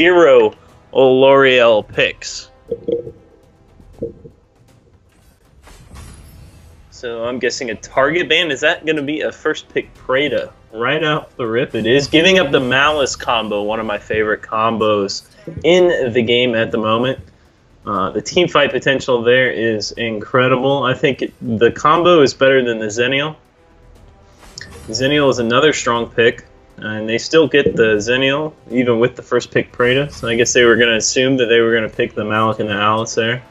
0 L'Oreal picks. So I'm guessing a target ban. Is that going to be a first pick Preda? Right off the rip, it is. Giving up the Malice combo, one of my favorite combos in the game at the moment. The team fight potential there is incredible. I think the combo is better than the Xennial. Xennial is another strong pick, and they still get the Xennial, even with the first pick Preda. So I guess they were going to assume that they were going to pick the Malik and the Alice there.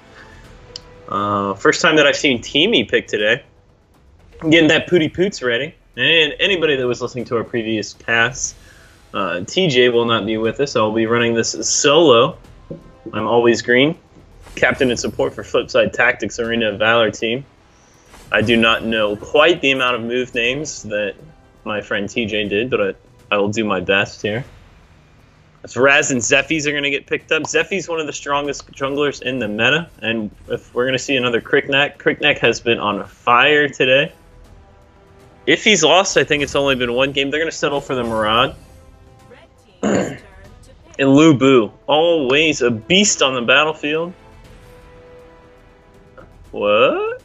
First time that I've seen Teamy pick today. I'm getting that Pooty Poots ready. And anybody that was listening to our previous casts, TJ will not be with us. I'll be running this solo. I'm always green. Captain and support for Flipside Tactics Arena of Valor team. I do not know quite the amount of move names that my friend TJ did, but I will do my best here. If Raz and Zephy's are going to get picked up, Zephy's one of the strongest junglers in the meta, and if we're going to see another Crickneck has been on fire today. If he's lost, I think it's only been one game. They're going to settle for the Murad. And Lu Bu, always a beast on the battlefield. What?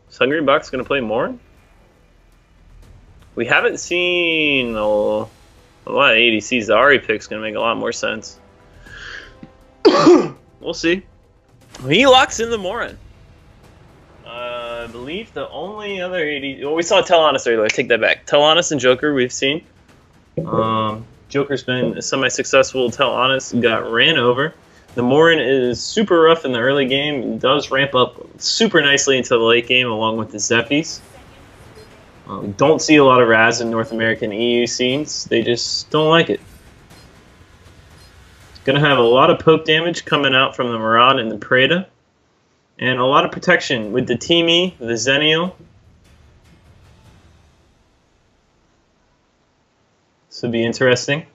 Is Hungry Box going to play more? We haven't seen a lot of ADCs. The Ahri pick's going to make a lot more sense. We'll see. He locks in the Morin. I believe the only other AD... Well, we saw Telehonest earlier. I take that back. Telehonest and Joker we've seen. Joker's been semi-successful. Telehonest got ran over. The Morin is super rough in the early game. It does ramp up super nicely into the late game along with the Zephy's. We don't see a lot of Raz in North American EU scenes. They just don't like it. Going to have a lot of poke damage coming out from the Murad and the Preda. And a lot of protection with the Teamy, the Xennial. This would be interesting.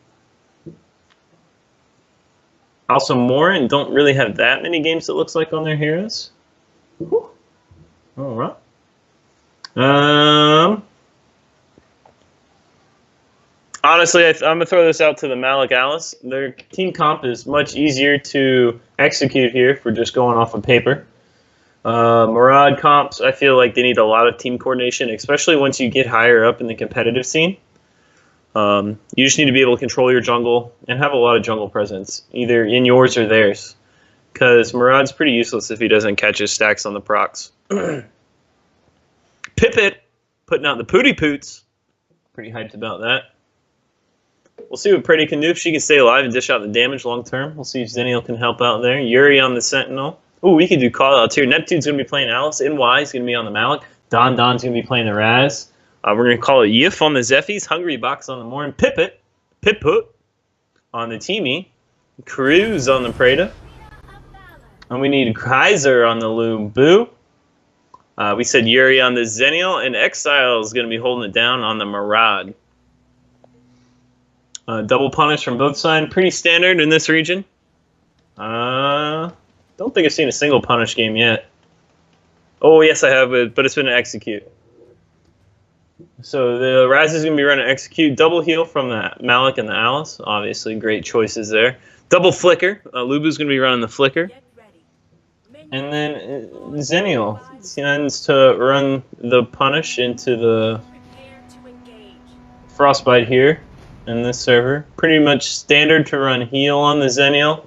Also, Morin don't really have that many games, it looks like, on their heroes. All right. Honestly, I'm going to throw this out to the Malik Alice. Their team comp is much easier to execute here if we're just going off of paper. Murad comps, I feel like they need a lot of team coordination, especially once you get higher up in the competitive scene. You just need to be able to control your jungle and have a lot of jungle presence, either in yours or theirs. Because Murad's pretty useless if he doesn't catch his stacks on the procs. Pipit putting out the Pooty Poots. Pretty hyped about that. We'll see what Pretty can do if she can stay alive and dish out the damage long term. We'll see if Xennial can help out there. Yuri on the Sentinel. Ooh, we could do call-outs here. Neptune's going to be playing Alice. NY is going to be on the Malik. Don's going to be playing the Raz. We're going to call it Yif on the Zephy's. Hungry Box on the Morin. Pipit on the Teamy. Cruz on the Preda. And we need Kaiser on the Lu Bu. We said Yuri on the Xennial. And Exile is going to be holding it down on the Murad. Double punish from both sides. Pretty standard in this region. Don't think I've seen a single punish game yet. Oh, yes, I have, but it's been an execute. So the Raz is going to be running execute. Double heal from the Malik and the Alice. Obviously, great choices there. Double flicker. Lubu's going to be running the flicker. And then Xennial tends to run the punish into the Frostbite here in this server. Pretty much standard to run heal on the Xennial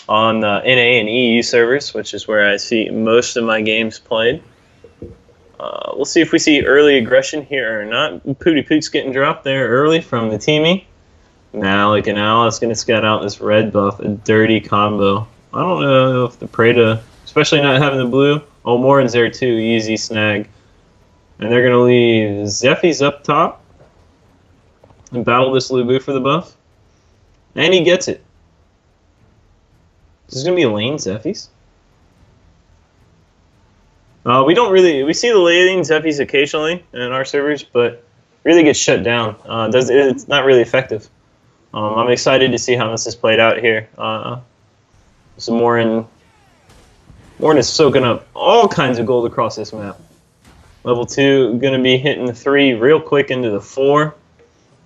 on the NA and EU servers, which is where I see most of my games played. We'll see if we see early aggression here or not. Pooty Poots getting dropped there early from the Teamy. Malik and Alice going to scout out this red buff, a dirty combo. I don't know if the Preda, especially not having the blue. Oh, Morin's there too, easy snag. And they're going to leave Zephy's up top and battle this Lu Bu for the buff. And he gets it. This is going to be a lane Zephy's. We see the lane Zephy's occasionally in our servers, but really gets shut down. It's not really effective. I'm excited to see how this is played out here. So Morin is soaking up all kinds of gold across this map. Level 2 going to be hitting the 3 real quick into the 4.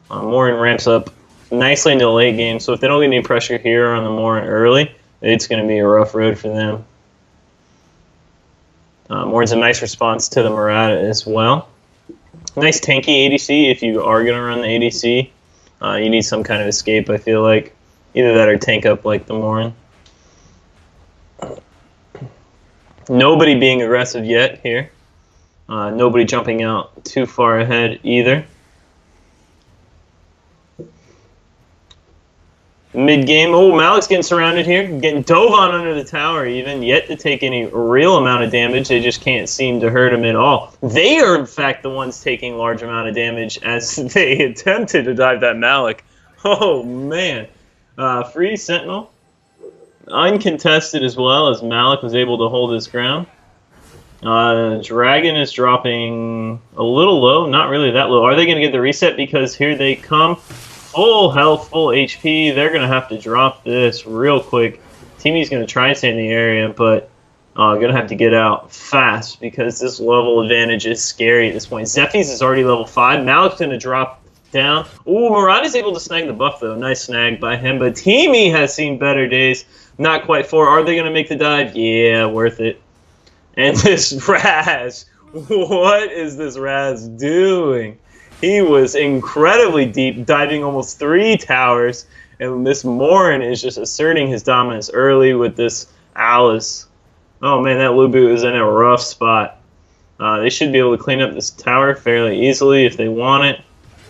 Morin ramps up nicely into the late game. So if they don't get any pressure here on the Morin early, it's going to be a rough road for them. Morin's a nice response to the Murata as well. Nice tanky ADC if you are going to run the ADC. You need some kind of escape, I feel like. Either that or tank up like the Morin. Nobody being aggressive yet here. Nobody jumping out too far ahead either. Mid-game, oh, Malik's getting surrounded here, getting dove on under the tower even, yet to take any real amount of damage. They just can't seem to hurt him at all. They are, in fact, the ones taking large amount of damage as they attempted to dive that Malik. Oh, man. Free Sentinel. Uncontested as well, as Malik was able to hold his ground. Dragon is dropping a little low, not really that low. Are they going to get the reset? Because here they come. Full health, full HP. They're going to have to drop this real quick. Teamy's going to try and stay in the area, but going to have to get out fast because this level advantage is scary at this point. Zephy's is already level 5. Malik's going to drop down. Ooh, Murata's able to snag the buff, though. Nice snag by him, but Teamy has seen better days. Not quite 4. Are they going to make the dive? Yeah, worth it. And this Raz, what is this Raz doing? He was incredibly deep, diving almost 3 towers, and this Morin is just asserting his dominance early with this Alice. Oh man, that Lubu is in a rough spot. They should be able to clean up this tower fairly easily if they want it.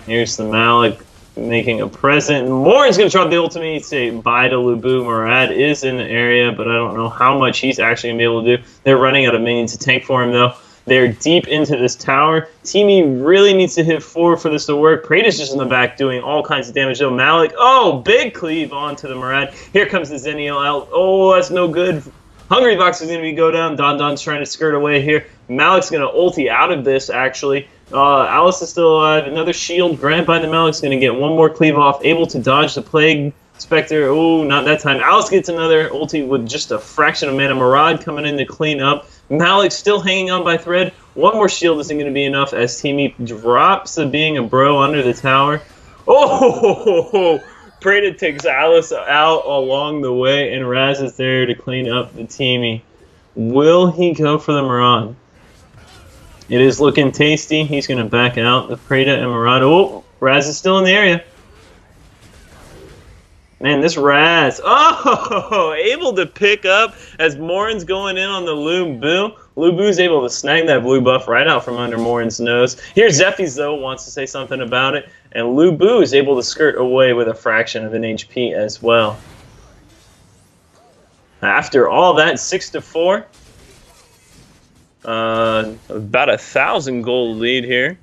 Here's the Malik making a present. Morin's going to drop the ultimate, say bye to Lubu. Murad is in the area, but I don't know how much he's actually going to be able to do. They're running out of minions to tank for him, though. They're deep into this tower. Teamy really needs to hit 4 for this to work. Praetor's just in the back doing all kinds of damage, though. Malik, oh, big cleave onto the Murad. Here comes the Zenial out. Oh, that's no good. Hungry Box is going to go down. Don Don's trying to skirt away here. Malik's going to ulti out of this, actually. Alice is still alive. Another shield grabbed by the Malik's going to get one more cleave off. Able to dodge the Plague Spectre. Oh, not that time. Alice gets another ulti with just a fraction of mana. Murad coming in to clean up. Malik still hanging on by thread. One more shield isn't going to be enough as Teamy drops the being a bro under the tower. Oh, Praetor takes Alice out along the way, and Raz is there to clean up the Teamy. Will he go for the Murad? It is looking tasty. He's going to back out the Praetor and Murad. Oh, Raz is still in the area. Man, this Raz, oh, able to pick up as Morin's going in on the Lubu. Lubu's able to snag that blue buff right out from under Morin's nose. Here, Zephy's, though, wants to say something about it, and Lubu is able to skirt away with a fraction of an HP as well. After all that, 6-4. About 1,000 gold lead here.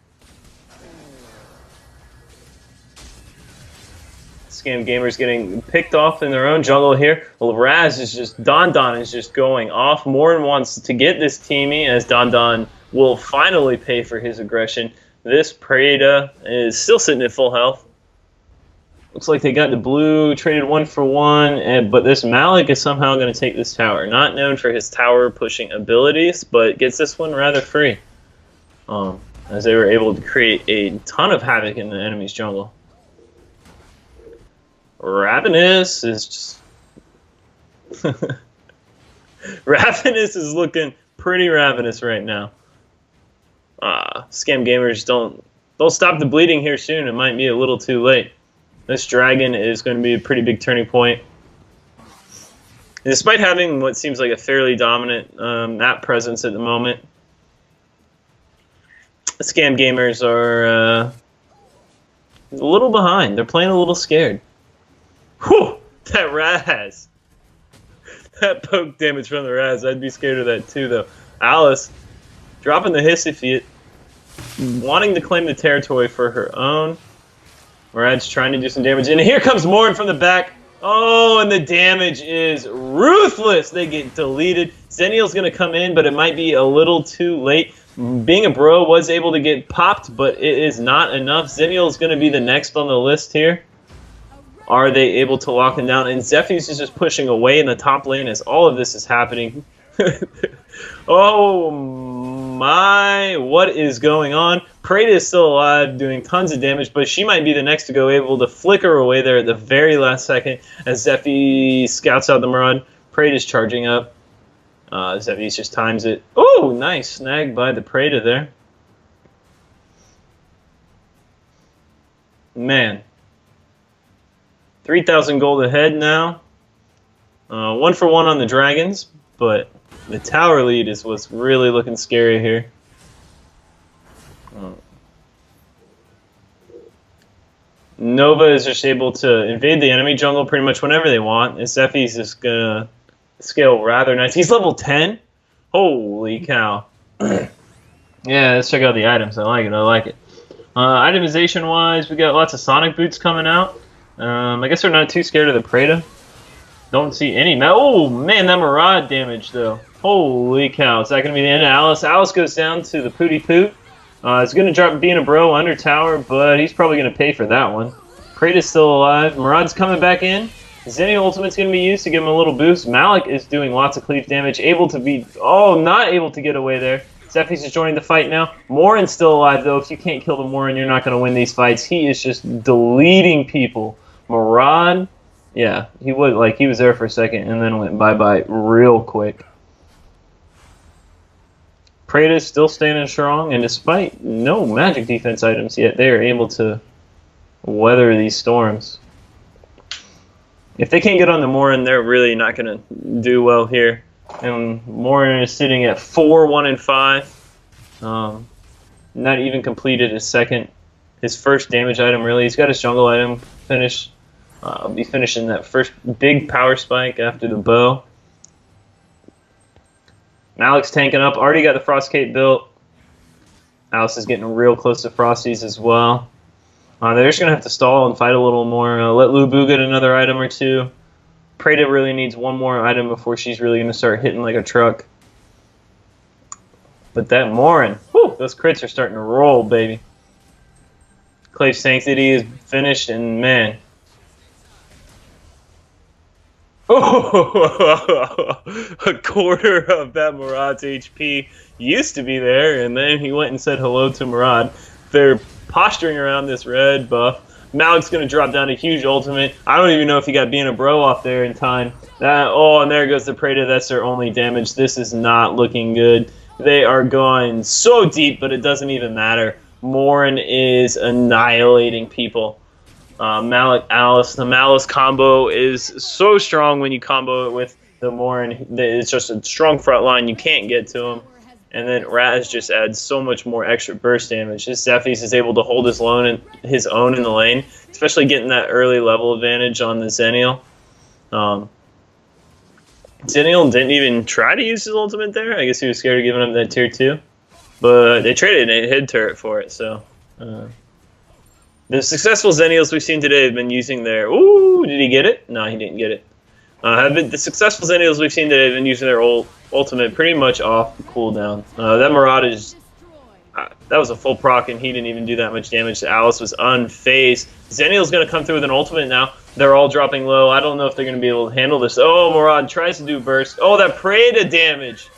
Scam Gamers getting picked off in their own jungle here. Well, Raz is just, Don Don is just going off. Morin wants to get this Teamy as Don Don will finally pay for his aggression. This Praetor is still sitting at full health. Looks like they got the blue, traded 1 for 1, but this Malik is somehow going to take this tower. Not known for his tower pushing abilities, but gets this one rather free. As they were able to create a ton of havoc in the enemy's jungle. Ravenous is just... Ravenous is looking pretty ravenous right now. Scam Gamers, don't stop the bleeding here soon. It might be a little too late. This dragon is going to be a pretty big turning point. Despite having what seems like a fairly dominant map presence at the moment, Scam Gamers are a little behind. They're playing a little scared. Whew! That Raz! That poke damage from the Raz. I'd be scared of that too, though. Alice dropping the Hissy wanting to claim the territory for her own. Rad's trying to do some damage. And here comes Morin from the back. Oh, and the damage is ruthless. They get deleted. Zenial's going to come in, but it might be a little too late. Being a bro was able to get popped, but it is not enough. Zenial's going to be the next on the list here. Are they able to lock him down? And Zephy's is just pushing away in the top lane as all of this is happening. Oh, my, what is going on? Preda is still alive, doing tons of damage, but she might be the next to go, able to flicker away there at the very last second as Zephy scouts out the Maraude. Preda is charging up. Zephy just times it. Oh, nice snag by the Preda there. Man. 3,000 gold ahead now. 1 for 1 on the Dragons, but the tower lead is what's really looking scary here. Nova is just able to invade the enemy jungle pretty much whenever they want. And Zephy's just gonna scale rather nice. He's level 10? Holy cow. Yeah, let's check out the items. I like it. Itemization-wise, we got lots of Sonic Boots coming out. I guess we're not too scared of the Preda. Don't see any. Oh, man, that Maraude damage, though. Holy cow. Is that going to be the end of Alice? Alice goes down to the Pooty Poot. It's going to drop being a bro under tower, but he's probably going to pay for that one. Preda's still alive. Maraude's coming back in. Zenny Ultimate's going to be used to give him a little boost. Malik is doing lots of cleave damage. Able to be... Oh, not able to get away there. Zephy's is joining the fight now. Morin's still alive, though. If you can't kill the Morin, you're not going to win these fights. He is just deleting people. Maraude, yeah, he was there for a second and then went bye-bye real quick. Preda's still standing strong, and despite no magic defense items yet, they are able to weather these storms. If they can't get on the Morin, they're really not going to do well here. And Morin is sitting at 4-1-5. Not even completed his first damage item, really. He's got his jungle item finished. Be finishing that first big power spike after the bow. Malik's tanking up. Already got the Frost Cape built. Alice is getting real close to Frosties as well. They're just going to have to stall and fight a little more. Let Lubu get another item or two. Preda really needs one more item before she's really going to start hitting like a truck. But that Morin, whew, those crits are starting to roll, baby. Clave Sanctity is finished, and man. Oh, a quarter of that Maraud's HP used to be there, and then he went and said hello to Maraud. They're posturing around this red buff. Malik's going to drop down a huge ultimate. I don't even know if he got being a bro off there in time. Oh, and there goes the Preda. That's their only damage. This is not looking good. They are going so deep, but it doesn't even matter. Morin is annihilating people. Malik, Alice. The Malice combo is so strong when you combo it with the Morin. It's just a strong front line. You can't get to him. And then Raz just adds so much more extra burst damage. His Zephy's is able to hold his own in the lane, especially getting that early level advantage on the Zennial. Zennial didn't even try to use his ultimate there. I guess he was scared of giving up that tier 2. But they traded a head turret for it, so... the successful Zennials we've seen today have been using their... Ooh, did he get it? No, he didn't get it. The successful Zennials we've seen today have been using their ultimate pretty much off cooldown. That Maraude is... that was a full proc, and he didn't even do that much damage. Alice was unfazed. Zennial's going to come through with an ultimate now. They're all dropping low. I don't know if they're going to be able to handle this. Oh, Maraude tries to do burst. Oh, that Preda damage.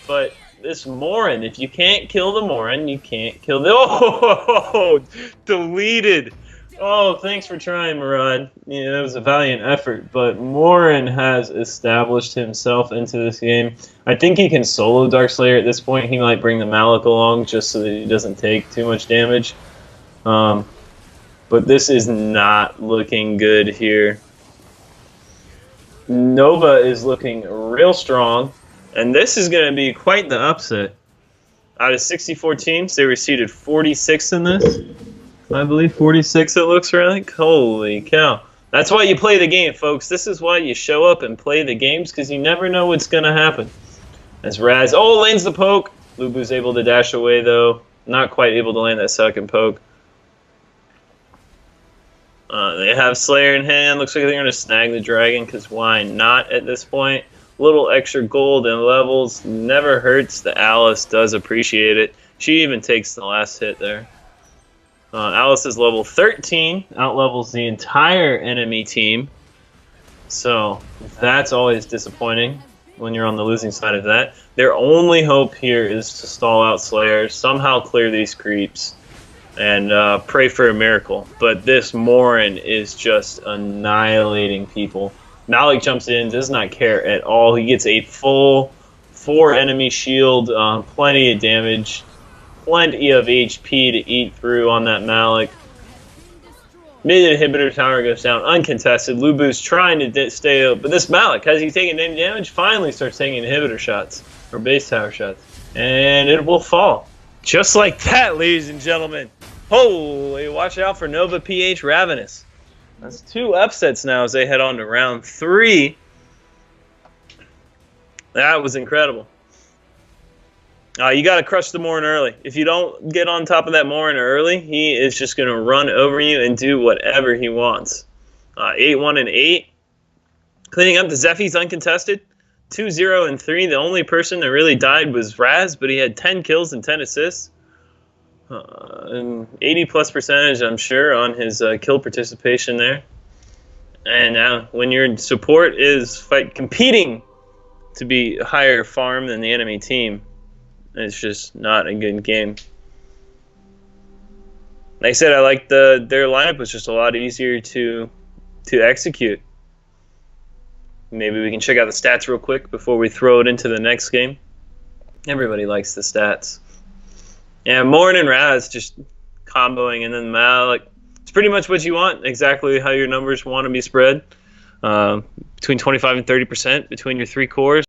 But this Morin, if you can't kill the Morin, you can't kill the... Oh, deleted. Oh, thanks for trying, Maraude. Yeah, that was a valiant effort. But Morin has established himself into this game. I think he can solo Darkslayer at this point. He might bring the Malik along just so that he doesn't take too much damage. But this is not looking good here. Nova is looking real strong. And this is going to be quite the upset. Out of 64 teams, they were seeded 46 in this. I believe 46 it looks like. Holy cow. That's why you play the game, folks. This is why you show up and play the games, because you never know what's going to happen. As Raz, oh, lands the poke. Lubu's able to dash away, though. Not quite able to land that second poke. They have Slayer in hand. Looks like they're going to snag the dragon, because why not at this point? Little extra gold and levels never hurts. The Alice does appreciate it. She even takes the last hit there. Alice is level 13, outlevels the entire enemy team. So that's always disappointing. when you're on the losing side of that. Their only hope here is to stall out Slayer, somehow clear these creeps, and pray for a miracle. But this Morin is just annihilating people. Malik jumps in, does not care at all. He gets a full 4 enemy shield, plenty of damage, plenty of HP to eat through on that Malik. Mid inhibitor tower goes down uncontested. Lubu's trying to stay up, but this Malik, has he taken any damage? Finally starts taking inhibitor shots, or base tower shots. And it will fall. Just like that, ladies and gentlemen. Holy, watch out for Nova PH Ravenous. That's 2 upsets now as they head on to round 3. That was incredible. You got to crush the Morin early. If you don't get on top of that Morin early, he is just going to run over you and do whatever he wants. 8-1 and 8. Cleaning up the Zephy's uncontested. 2-0 and 3. The only person that really died was Raz, but he had 10 kills and 10 assists. And 80+ percentage, I'm sure, on his kill participation there. And now, when your support is competing to be higher farm than the enemy team, it's just not a good game. Like I said, I like their lineup was just a lot easier to execute. Maybe we can check out the stats real quick before we throw it into the next game. Everybody likes the stats. Yeah, Morin and Raz just comboing, and then Malik. It's pretty much what you want, exactly how your numbers want to be spread. Between 25 and 30% between your 3 cores.